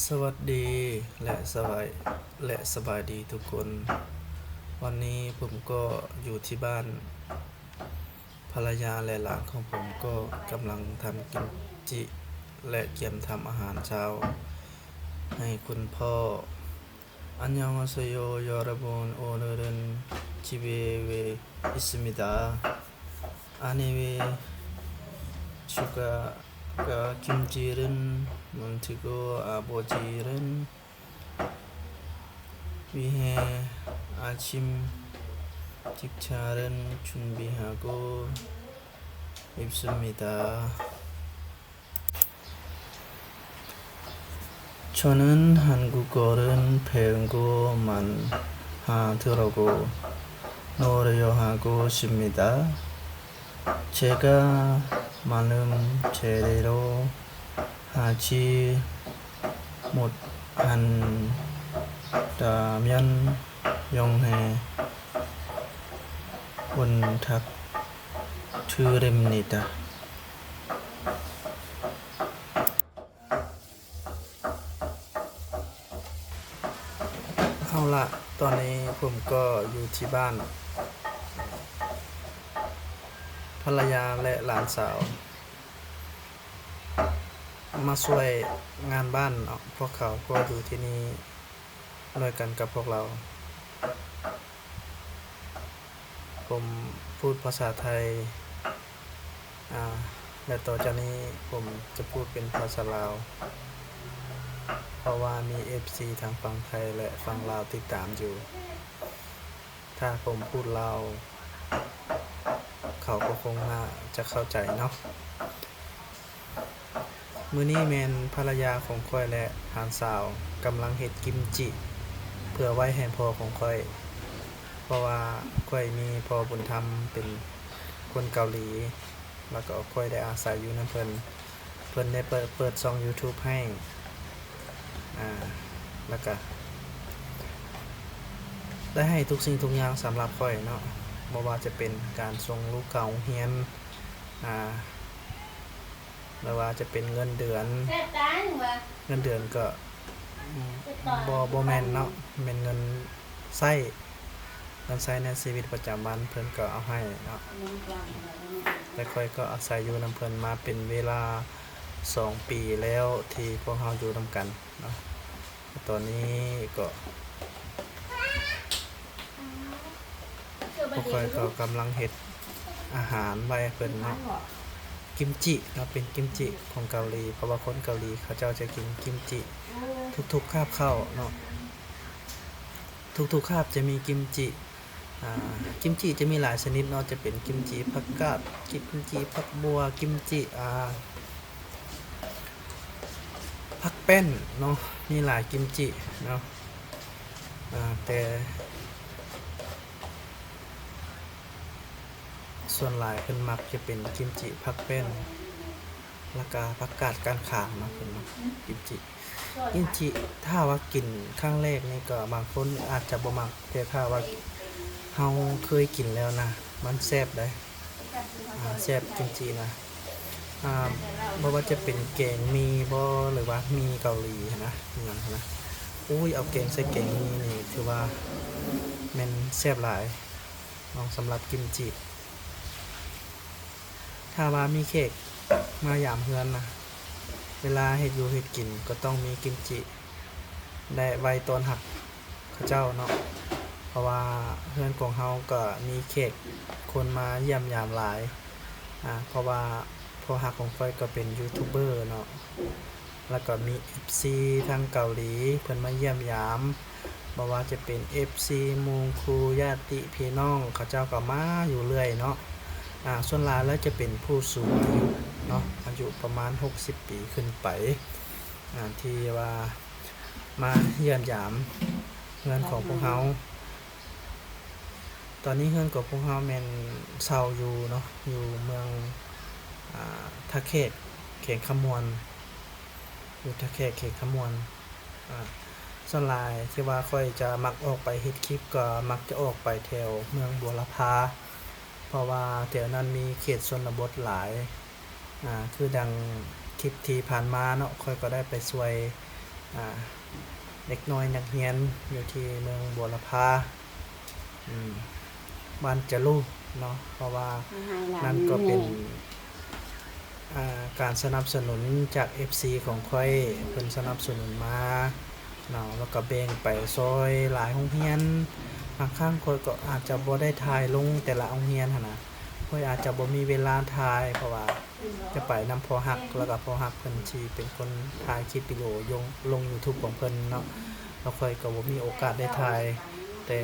สวัสดีและสบายดีทุกคนวันนี้ผมก็อยู่ที่บ้านภรรยาและหลานของผมก็กำลังทำกิมจิและเตรียมทำอาหารเช้าให้คุณพ่ออันยองอาเซโยยอราบุนโอเนเรนจิเบเวอิสมิดาอานิเวชูกะกะกิมจิเรนมันทิโกอาโบจิเรน위해 아침 식사를 준비하고 있습니다. 저는 한국어를 배우고만 하더라고 노력하고 있습니다. 제가 마음 제대로 하지 못한 다면 용해 부탁드립니다. เอาละตอนนี้ผมก็อยู่ที่บ้านภรรยาและหลานสาวมาช่วยงานบ้านพวกเขาก็อยู่ที่นี่ด้วยกันกับพวกเราผมพูดภาษาไทยและต่อจากนี้ผมจะพูดเป็นภาษาลาวเพราะว่ามี FC ทางฝั่งไทยและฝั่งลาวติดตามอยู่ถ้าผมพูดลาวเขาก็คงน่าจะเข้าใจเนาะมื้อนี้แม่นภรรยาของข้อยและหลานสาวกำลังเฮ็ดกิมจิเพื่อไว้ให้พ่อของข้อยเพราะว่าข้อยมีพ่อบุญธรรมเป็นคนเกาหลีแล้วก็ข้อยได้อาศัยอยู่นำเพิ่นได้เปิดช่อง YouTube ให้แล้วก็ได้ให้ทุกสิ่งทุกอย่างสำหรับข้อยเนาะบ่ว่าจะเป็นการส่งลูกเข้าโรงเรียนหรือว่าจะเป็นเงินเดือนก็บ่แม่นเนาะแม่นเงินใช้ในชีวิตประจำวันเพิ่นก็เอาให้เนาะแต่ข้อยก็อาศัยอยู่นำเพิ่นมาเป็นเวลา2 ปีแล้วที่พวกเราอยู่นำกันเนาะตอนนี้ก็พวกข้อยก็กำลังเฮ็ดอาหารไว้เพิ่นเนาะกิมจิเนาะเป็นกิมจิของเกาหลีเพราะว่าคนเกาหลีเขาเจ้าจะกินกิมจิทุกๆคาบข้าวเนาะทุกๆคาบจะมีกิมจิกิมจิจะมีหลายชนิดเนาะจะเป็นกิมจิผักกาดกิมจิผักบัวกิมจิผักแป้นเนาะมีหลายกิมจิเนาะแต่ส่วนหลายเพิ่นมักจะเป็นกิมจิผักแป้นแล้วก็ผักกาดก้านขางเนาะเพิ่นมักกิมจิถ้าว่ากินครั้งแรกนี่ก็บางคนอาจจะบ่มักแต่ถ้าว่าเฮาเคยกินแล้วนะมันแซ่บได้แซ่บกิมจินะบ่ว่าจะเป็นแกงมีบ่หรือว่ามีเกาหลีนะอิหยังนะอุ้ยเอาแกงใส่แกงมีนี่ถือว่าแม่นแซ่บหลายเนาะสำหรับกิมจิถ้าว่ามีแขกมายามเฮือนนะเวลาเฮ็ดอยู่เฮ็ดกินก็ต้องมีกิมจิได้ไว้ต้อนรับเขาเจ้าเนาะเพราะว่าเฮือนของเฮาก็มีแขกคนมาเยี่ยมยามหลายเพราะว่าพ่อฮักของข้อยก็เป็นยูทูบเบอร์เนาะแล้วก็มี FC ทางเกาหลีเพิ่นมาเยี่ยมยามบ่ว่าจะเป็น FC หมู่ครูญาติพี่น้องเขาเจ้าก็มาอยู่เรื่อยเนาะส่วนหลายแล้วจะเป็นผู้สูงอายุเนาะอายุประมาณ60 ปีขึ้นไปที่ว่ามาเยี่ยมยามเฮือนของพวกเฮาตอนนี้เฮือนของพวกเฮาแม่นเช่าอยู่เนาะอยู่เมืองท่าแขกเขตขมวนอยู่ท่าแขกเขตขมวนส่วนหลายที่ว่าค่อยจะมักออกไปเฮ็ดคลิปก็มักจะออกไปแถวเมืองบัวลพาเพราะว่าแถวนั้นมีเขตชนบทหลายคือดังคลิปที่ผ่านมาเนาะค่อยก็ได้ไปช่วย อ่าเด็กน้อยนักเรียนอยู่ที่เมืองบัวละพาบ้านจะลูเนาะเพราะว่านั่นก็เป็นการสนับสนุนจาก FC ของค่อยเพิ่นสนับสนุนมาเนาะแล้วก็แบ่งไปซอยหลายโรงเรียนบางครั้งค่อยก็อาจจะบ่ได้ถ่ายลงแต่ละโรงเรียนหั่นน่ะค่อยอาจจะบ่มีเวลาถ่ายเพราะว่าจะไปนำพ่อฮักแล้วก็พ่อฮักเพิ่นสิเป็นคนถ่ายคลิปวิดีโอลง YouTube ของเพิ่นเนาะแล้วค่อยก็บ่มีโอกาสได้ถ่ายแต่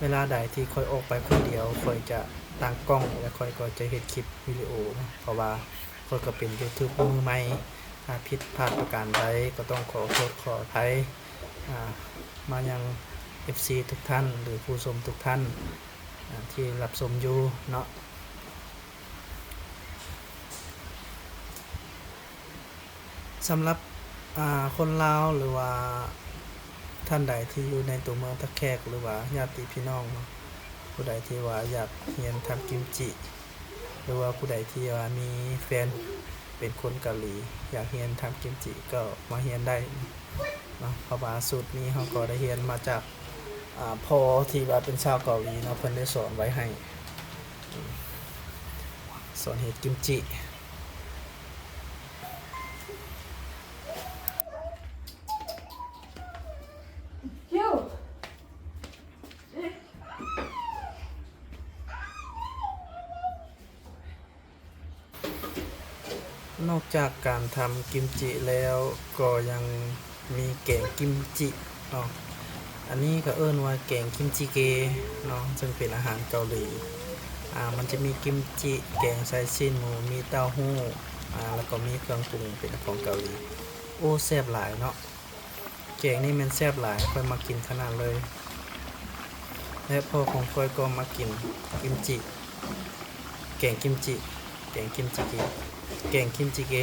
เวลาใดที่ค่อยออกไปคนเดียวค่อยจะตั้งกล้องแล้วค่อยก็จะเฮ็ดคลิปวิดีโอนะเพราะว่าค่อยก็เป็น YouTube มือใหม่ถ้าผิดพลาดประการใดก็ต้องขอโทษขออภัยมายัง FC ทุกท่านหรือผู้ชมทุกท่านที่รับชมอยู่เนาะสำหรับคนลาวหรือว่าท่านใดที่อยู่ในตัวเมืองตะแคกหรือว่าญาติพี่น้องผู้ใดที่ว่าอยากเรียนทำกิมจิหรือว่าผู้ใดที่ว่ามีแฟนเป็นคนเกาหลีอยากเรียนทำกิมจิก็มาเรียนได้เนาะเพราะว่าสูตรนี้เขาก็ได้เรียนมาจากพ่อที่ว่าเป็นชาวเกาหลีเนาะเพิ่นได้สอนไว้ให้สอนเฮ็ดกิมจินอกจากการทำกิมจิแล้วก็ยังมีแกงกิมจิเนาะอันนี้ก็เอิ้นว่าแกงกิมจิเกเนาะซึ่งเป็นอาหารเกาหลีมันจะมีกิมจิแกงใส่ชิ้นหมูมีเต้าหู้แล้วก็มีเครื่องปรุงเป็นของเกาหลีโอ้แซ่บหลายเนาะแกงนี่มันแซ่บหลายค่อยมากินขนาดเลยและพ่อของค่อยก็มากินกิมจิแกงกิมจิแกงกิมจิเกแกงกิมจิเก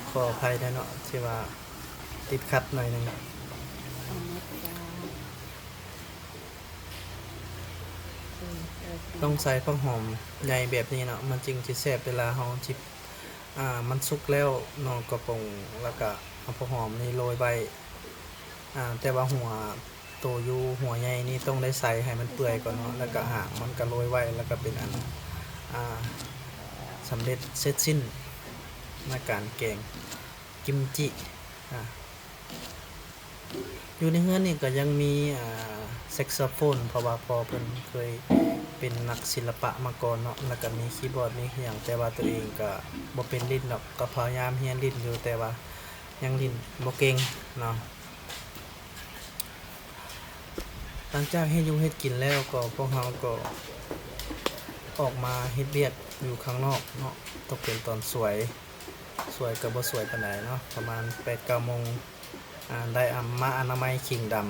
ขออภัยนะเนาะที่ว่าติดขัดหน่อยนึงต้องใส่ผักหอมใหญ่แบบนี้เนาะมันจึงจะแซ่บเวลาเฮาจิบมันสุกแล้วเนาะก็ปรุงแล้วก็เอาผักหอมนี่โรยใบแต่ว่าหัวโตอยู่หัวใหญ่นี่ต้องได้ใส่ให้มันเปื่อยก่อนเนาะแล้วก็หางมันก็โรยไว้แล้วก็เป็นอันสำเร็จเสร็จสิ้นในการแกงกิมจิอยู่ในเฮือนนี่ก็ยังมีแซกโซโฟนเพราะว่าพอเพิ่นเคยเป็นนักศิลปะมาก่อนเนาะแล้วก็มีคีย์บอร์ดมีหยังแต่ว่าตัวเองก็บ่เป็นลิ้นหรอกก็พยายามเรียนลิ้นอยู่แต่ว่ายังลิ้นบ่เก่งเนาะหลังจากเฮ็ดอยู่เฮ็ดกินแล้วก็พวกเราก็ออกมาเฮ็ดเวียกอยู่ข้างนอกเนาะต้องเป็นตอนสวยก็บ่สวยปานใดเนาะประมาณ 8-9 โมงได้มาอนามัยขิงดำ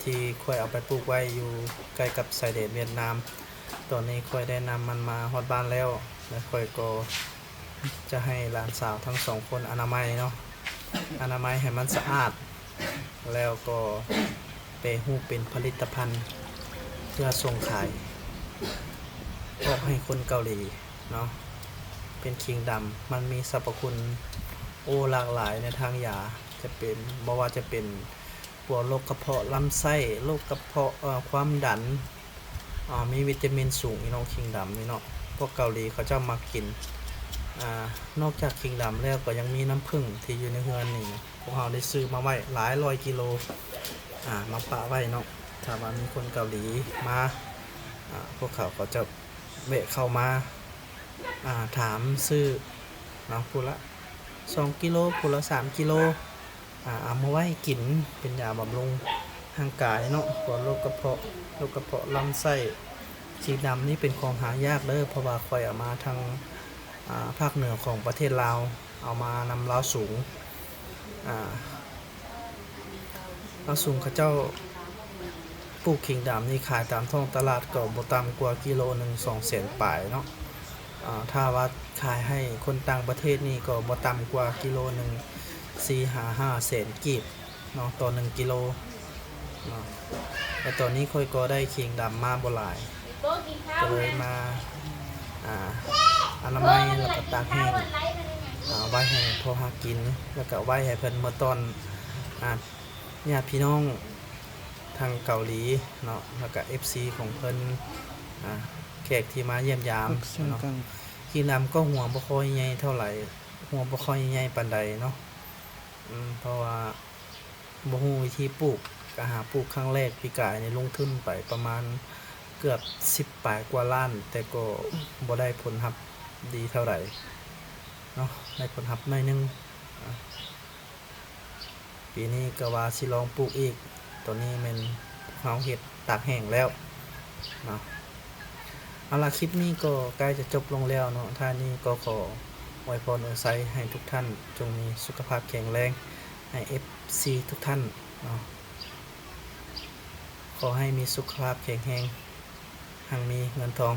ที่ค่อยเอาไปปลูกไว้อยู่ใกล้กับชายแดนเวียดนามตอนนี้ค่อยได้นำมันมาฮอดบ้านแล้วค่อยก็จะให้หลานสาวทั้งสองคนอนามัยเนาะอนามัยให้มันสะอาดแล้วก็ไปฮู้เป็นผลิตภัณฑ์เพื่อส่งขายออกให้คนเกาหลีเนาะเป็นคิงดำมันมีสรรพคุณหลากหลายในทางยาจะเป็นบ่ว่าจะเป็นพวกโรคกระเพาะลำไส้โรคกระเพาะความดันมีวิตามินสูงอีน้องคิงดำนี่เนาะพวกเกาหลีเขาจะมากินนอกจากคิงดำแล้วก็ยังมีน้ำผึ้งที่อยู่ในเฮือนนี่พวกเราได้ซื้อมาไว้หลายร้อยกิโลมาปะไว้เนาะถ้าว่ามีคนเกาหลีมาพวกเขาก็จะแวะเข้ามาถามซื้อเนาะผู้ละ2 กิโลผู้ละ3 กิโลเอามาไว้กินเป็นยาบำรุงร่างกายเนาะพวกโรคกระเพาะลำไส้สีดำนี่เป็นของหายากเลยเพราะว่าค่อยเอามาทางภาคเหนือของประเทศลาวเอามานำลาวสูงลาวสูงเขาเจ้าปลูกขิงดำนี่ขายตามท้องตลาดก็บ่ต่ำกว่ากิโลนึง 200,000 ปลายเนาะถ้าว่าขายให้คนต่างประเทศนี่ก็บ่ต่ำกว่ากิโลนึง 4-5 แสนกีบเนาะต่อ1 กิโลเนาะแต่ตอนนี้ค่อยก็ได้ขิงดำมาบ่หลายก็เลยมา อนามัยแล้วก็ตากแห้งไว้ให้พอหากินแล้วก็ไว้ให้เพิ่นเมื่อตอนญาติพี่น้องทางเกาหลีเนาะแล้วก็ FC ของเพิ่นแขกที่มาเยี่ยมยามเนาะกีฬำก็หัวบ่ค่อยใหญ่เท่าไหร่หัวบ่ค่อยใหญ่ปานใดเนาะเพราะว่าบ่ฮู้วิธีปลูกก็หาปลูกครั้งแรกพี่กายนี่ลงทุนไปประมาณเกือบ10ปลายกว่าล้าน แต่ก็บ่ได้ผลลัพธ์ดีเท่าไหร่เนาะได้ผลลัพธ์น้อยนึงปีนี้ก็ว่าสิลองปลูกอีกตัวนี้แม่นเฮาเฮ็ดตากแห้งแล้วเนาะเอาล่ะคลิปนี้ก็ใกล้จะจบลงแล้วเนาะท่านี้ก็ขออวยพรอวยไซให้ทุกท่านจงมีสุขภาพแข็งแรงให้ FC ทุกท่านเนาะขอให้มีสุขภาพแข็งแรงหังมีเงินทอง